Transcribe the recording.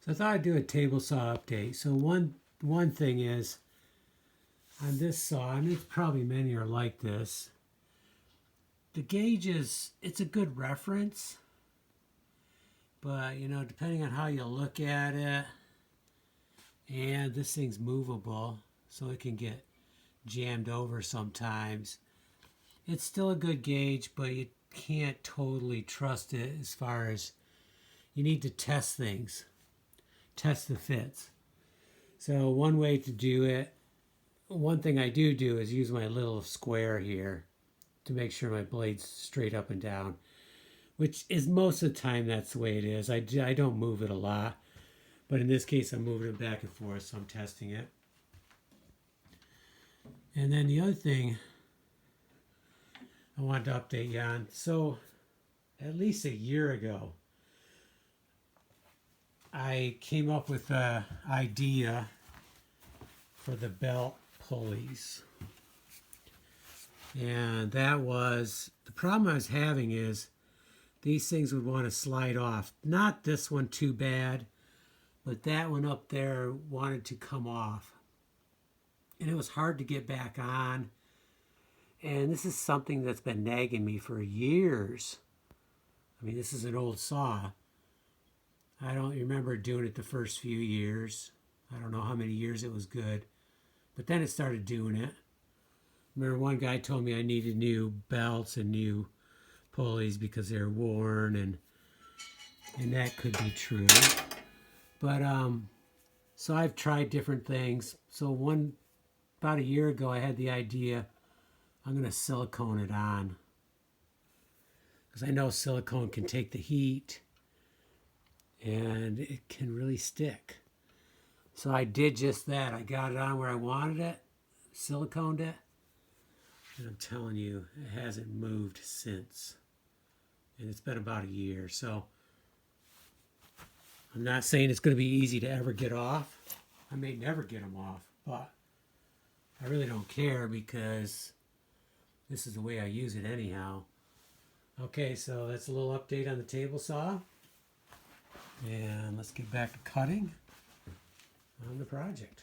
So I thought I'd do a table saw update. So one thing is on this saw, and it's probably many are like this. The gauge it's a good reference, but you know, depending on how you look at it, and this thing's movable, so it can get jammed over sometimes. It's still a good gauge, but you can't totally trust it as far as you need to test things, test the fits. So one way to do it, one thing I do is use my little square here to make sure my blade's straight up and down, which is most of the time that's the way it is. I don't move it a lot, but in this case I'm moving it back and forth, so I'm testing it. And then the other thing I wanted to update you on, so at least a year ago, I came up with an idea for the belt pulleys. And that was, the problem I was having is these things would want to slide off. Not this one too bad, but that one up there wanted to come off. And it was hard to get back on. And this is something that's been nagging me for years. I mean, this is an old saw. I don't remember doing it the first few years. I don't know how many years it was good. But then it started doing it. Remember one guy told me I needed new belts and new pulleys because they're worn, and that could be true. But so I've tried different things. So about a year ago I had the idea I'm going to silicone it on, because I know silicone can take the heat and it can really stick. So I did just that. I got it on where I wanted it, siliconed it, and I'm telling you, it hasn't moved since. And it's been about a year. So I'm not saying it's going to be easy to ever get off. I may never get them off, but I really don't care because this is the way I use it anyhow. Okay, so that's a little update on the table saw. And let's get back to cutting on the project.